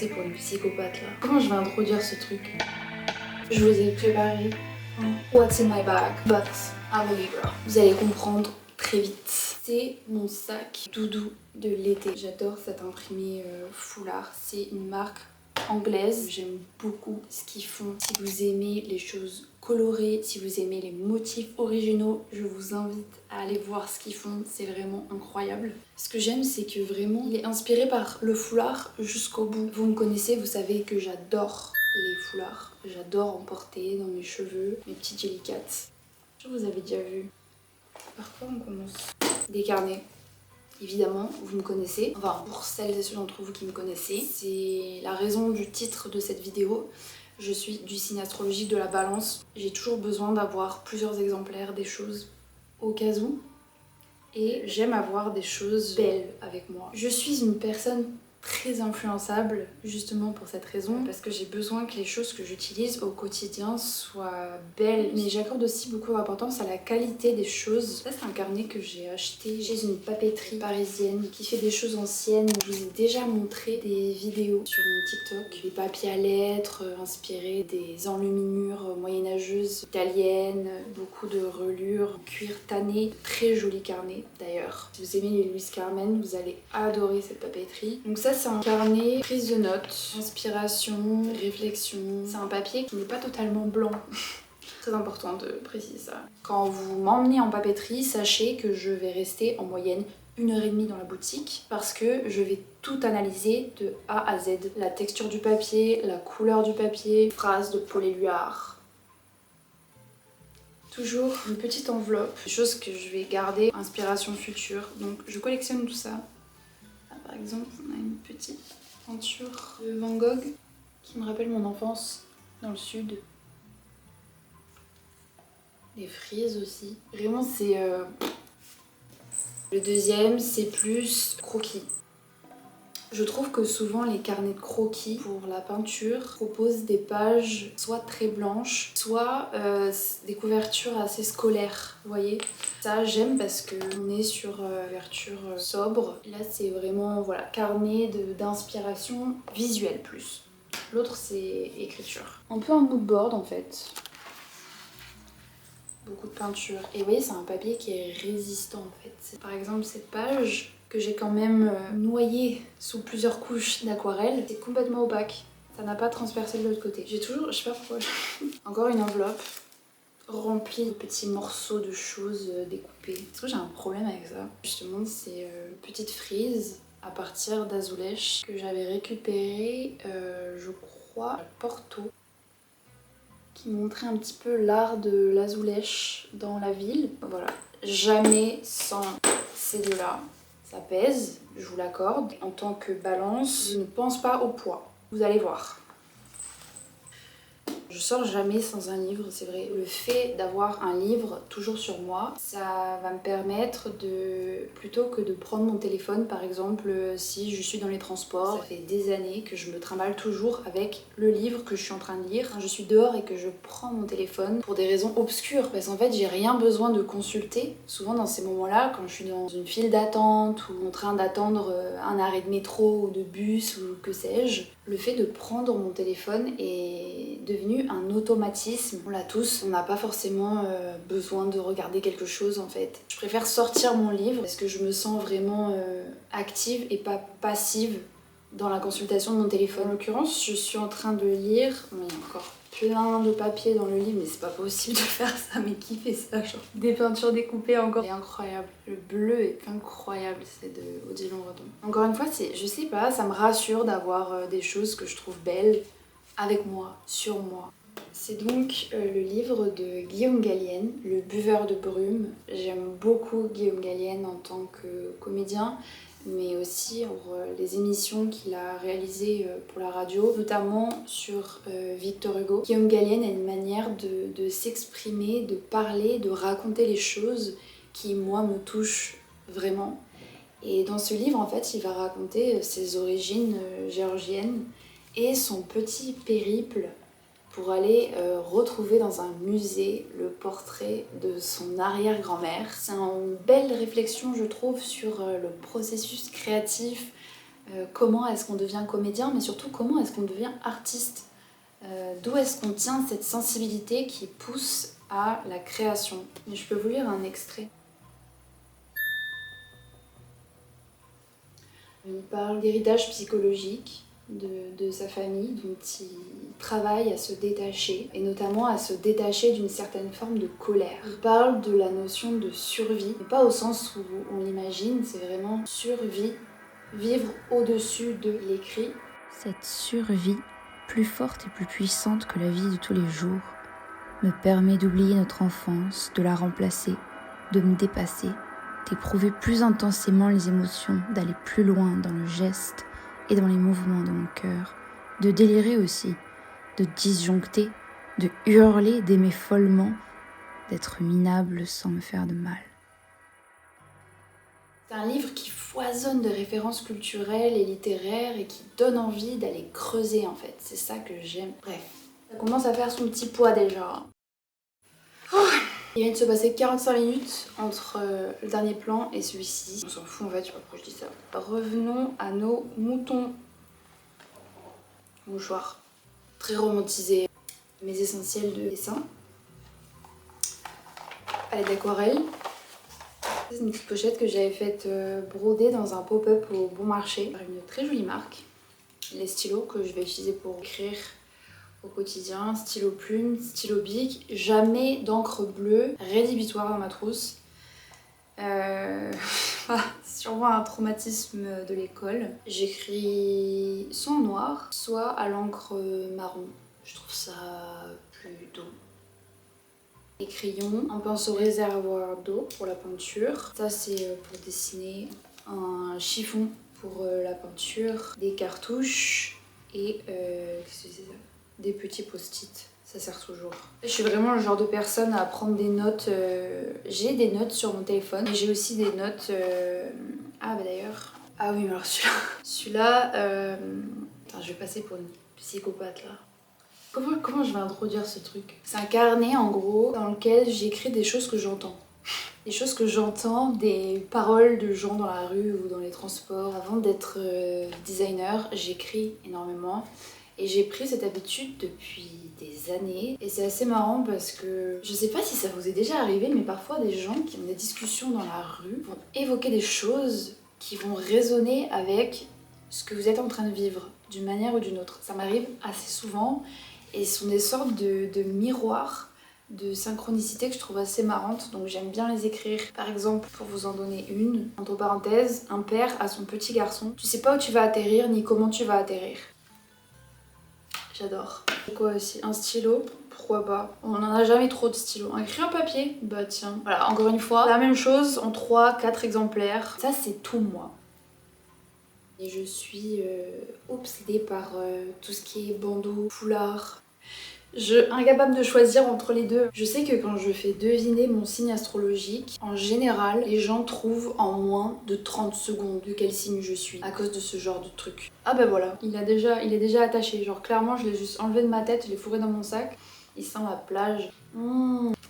passer pour une psychopathe là. Comment je vais introduire ce truc? Je vous ai préparé un What's in my bag, but I'm a Libra. Vous allez comprendre très vite. C'est mon sac doudou de l'été. J'adore cet imprimé foulard. C'est une marque anglaise. J'aime beaucoup ce qu'ils font. Si vous aimez les choses colorées, si vous aimez les motifs originaux, je vous invite à aller voir ce qu'ils font. C'est vraiment incroyable. Ce que j'aime, c'est que vraiment, il est inspiré par le foulard jusqu'au bout. Vous me connaissez, vous savez que j'adore les foulards. J'adore en porter dans mes cheveux, mes petites jellycats. Je vous avais déjà vu. Par quoi on commence? Des carnets. Évidemment, vous me connaissez. Enfin, pour celles et ceux d'entre vous qui me connaissez, c'est la raison du titre de cette vidéo. Je suis du signe astrologique de la Balance. J'ai toujours besoin d'avoir plusieurs exemplaires des choses au cas où. Et j'aime avoir des choses belles avec moi. Je suis une personne très influençable justement pour cette raison, parce que j'ai besoin que les choses que j'utilise au quotidien soient belles, mais j'accorde aussi beaucoup d'importance à la qualité des choses. Ça, c'est un carnet que j'ai acheté chez une papeterie parisienne qui fait des choses anciennes. Je vous ai déjà montré des vidéos sur mon TikTok, des papiers à lettres inspirés des enluminures moyenâgeuses italiennes, beaucoup de relures, cuir tanné, très joli carnet d'ailleurs. Si vous aimez les Louis Carmen, vous allez adorer cette papeterie. Donc ça, c'est un carnet, prise de notes, inspiration, réflexion. C'est un papier qui n'est pas totalement blanc. Très important de préciser ça. Quand vous m'emmenez en papeterie, sachez que je vais rester en moyenne 1h30 dans la boutique parce que je vais tout analyser de A à Z. La texture du papier, la couleur du papier, phrases de Paul Éluard. Toujours une petite enveloppe, des choses que je vais garder, inspiration future. Donc je collectionne tout ça. Par exemple, on a une petite peinture de Van Gogh qui me rappelle mon enfance dans le sud. Des frises aussi. Vraiment, c'est... Le deuxième, c'est plus croquis. Je trouve que souvent les carnets de croquis pour la peinture proposent des pages soit très blanches, soit des couvertures assez scolaires, vous voyez. Ça j'aime parce qu'on est sur couverture sobre. Là c'est vraiment voilà, carnet d'inspiration visuelle plus. L'autre c'est écriture. Un peu un mood board en fait. Beaucoup de peinture. Et vous voyez c'est un papier qui est résistant en fait. Par exemple cette page que j'ai quand même noyé sous plusieurs couches d'aquarelle, c'est complètement opaque. Ça n'a pas transpercé de l'autre côté. J'ai toujours, je sais pas pourquoi, encore une enveloppe remplie de petits morceaux de choses découpées. Est-ce que j'ai un problème avec ça? Justement, c'est une petite frise à partir d'azulèche que j'avais récupérée, je crois, à Porto, qui montrait un petit peu l'art de l'azulèche dans la ville. Voilà, jamais sans ces deux-là. Ça pèse, je vous l'accorde. En tant que balance, je ne pense pas au poids. Vous allez voir. Je sors jamais sans un livre, c'est vrai. Le fait d'avoir un livre toujours sur moi, ça va me permettre de, plutôt que de prendre mon téléphone par exemple, si je suis dans les transports, ça fait des années que je me trimballe toujours avec le livre que je suis en train de lire. Quand je suis dehors et que je prends mon téléphone pour des raisons obscures, parce qu'en fait j'ai rien besoin de consulter. Souvent dans ces moments-là, quand je suis dans une file d'attente ou en train d'attendre un arrêt de métro ou de bus ou que sais-je, le fait de prendre mon téléphone est devenu un automatisme. On l'a tous, on n'a pas forcément besoin de regarder quelque chose en fait. Je préfère sortir mon livre parce que je me sens vraiment active et pas passive dans la consultation de mon téléphone. En l'occurrence, je suis en train de lire, mais il y a encore plein de papier dans le livre, mais c'est pas possible de faire ça, mais qui fait ça genre des peintures découpées encore. C'est incroyable, le bleu est incroyable, c'est de Odilon Redon. Encore une fois, je sais pas, ça me rassure d'avoir des choses que je trouve belles avec moi, sur moi. C'est donc le livre de Guillaume Gallienne, Le buveur de brume. J'aime beaucoup Guillaume Gallienne en tant que comédien, mais aussi pour les émissions qu'il a réalisées pour la radio, notamment sur Victor Hugo. Guillaume Gallienne a une manière de s'exprimer, de parler, de raconter les choses qui, moi, me touchent vraiment. Et dans ce livre, en fait, il va raconter ses origines géorgiennes et son petit périple pour aller retrouver dans un musée le portrait de son arrière-grand-mère. C'est une belle réflexion, je trouve, sur le processus créatif comment est-ce qu'on devient comédien, mais surtout comment est-ce qu'on devient artiste. D'où est-ce qu'on tient cette sensibilité qui pousse à la création. Et je peux vous lire un extrait. Il parle d'héritage psychologique de sa famille, dont il travaille à se détacher, et notamment à se détacher d'une certaine forme de colère. Il parle de la notion de survie, mais pas au sens où on l'imagine, c'est vraiment survie, vivre au-dessus de l'écrit. Cette survie, plus forte et plus puissante que la vie de tous les jours, me permet d'oublier notre enfance, de la remplacer, de me dépasser, d'éprouver plus intensément les émotions, d'aller plus loin dans le geste et dans les mouvements de mon cœur, de délirer aussi, de disjoncter, de hurler, d'aimer follement, d'être minable sans me faire de mal. C'est un livre qui foisonne de références culturelles et littéraires et qui donne envie d'aller creuser en fait. C'est ça que j'aime. Bref, ça commence à faire son petit poids déjà. Il vient de se passer 45 minutes entre le dernier plan et celui-ci. On s'en fout en fait, je sais pas pourquoi je dis ça. Revenons à nos moutons. Mouchoir. Très romantisé. Mes essentiels de dessin. Palette d'aquarelle. C'est une petite pochette que j'avais faite broder dans un pop-up au Bon Marché par une très jolie marque. Les stylos que je vais utiliser pour écrire au quotidien, stylo plume, stylo bic, jamais d'encre bleue, rédhibitoire dans ma trousse. C'est sûrement un traumatisme de l'école. J'écris soit en noir, soit à l'encre marron. Je trouve ça plus doux. Les crayons, un pinceau réservoir d'eau pour la peinture. Ça c'est pour dessiner, un chiffon pour la peinture, des cartouches et qu'est-ce que c'est ça ? Des petits post-it. Ça sert toujours. Je suis vraiment le genre de personne à prendre des notes. J'ai des notes sur mon téléphone. Et j'ai aussi des notes... Ah bah d'ailleurs... Ah oui mais alors celui-là... Celui-là... Attends, je vais passer pour une psychopathe là. Comment je vais introduire ce truc? C'est un carnet en gros dans lequel j'écris des choses que j'entends. Des choses que j'entends, des paroles de gens dans la rue ou dans les transports. Avant d'être designer, j'écris énormément. Et j'ai pris cette habitude depuis des années. Et c'est assez marrant parce que je sais pas si ça vous est déjà arrivé, mais parfois des gens qui ont des discussions dans la rue vont évoquer des choses qui vont résonner avec ce que vous êtes en train de vivre, d'une manière ou d'une autre. Ça m'arrive assez souvent et ce sont des sortes de miroirs de synchronicité que je trouve assez marrantes, donc j'aime bien les écrire. Par exemple, pour vous en donner une, entre parenthèses, un père à son petit garçon. Tu sais pas où tu vas atterrir ni comment tu vas atterrir. J'adore. Quoi aussi? Un stylo? Pourquoi pas? On n'en a jamais trop de stylos. Un crayon papier? Bah tiens. Voilà, encore une fois, la même chose en 3-4 exemplaires. Ça c'est tout moi. Et je suis obsédée par tout ce qui est bandeau, foulard. Incapable de choisir entre les deux. Je sais que quand je fais deviner mon signe astrologique, en général, les gens trouvent en moins de 30 secondes de quel signe je suis, à cause de ce genre de truc. Ah bah voilà, il est déjà attaché. Genre clairement, je l'ai juste enlevé de ma tête, je l'ai fourré dans mon sac. Il sent la plage.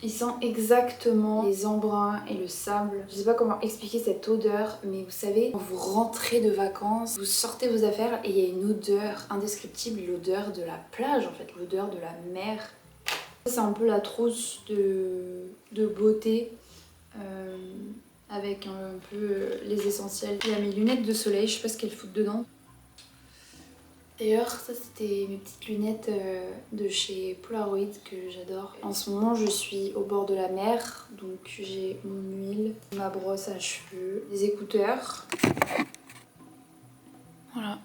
Il sent exactement les embruns et le sable. Je sais pas comment expliquer cette odeur, mais vous savez, quand vous rentrez de vacances, vous sortez vos affaires et il y a une odeur indescriptible, l'odeur de la plage en fait, l'odeur de la mer. C'est un peu la trousse de beauté avec un peu les essentiels. Il y a mes lunettes de soleil, je sais pas ce qu'elles foutent dedans. D'ailleurs, ça c'était mes petites lunettes de chez Polaroid que j'adore. En ce moment, je suis au bord de la mer, donc j'ai mon huile, ma brosse à cheveux, des écouteurs. Voilà.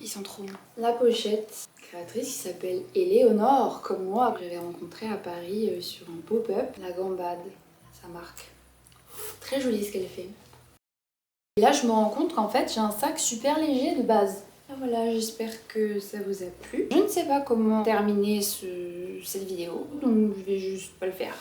Ils sont trop bons. La pochette, créatrice qui s'appelle Éléonore, comme moi, que j'avais rencontrée à Paris sur un pop-up. La Gambade, sa marque. Très jolie ce qu'elle fait. Et là, je me rends compte qu'en fait, j'ai un sac super léger de base. Et voilà, j'espère que ça vous a plu. Je ne sais pas comment terminer cette vidéo, donc je vais juste pas le faire.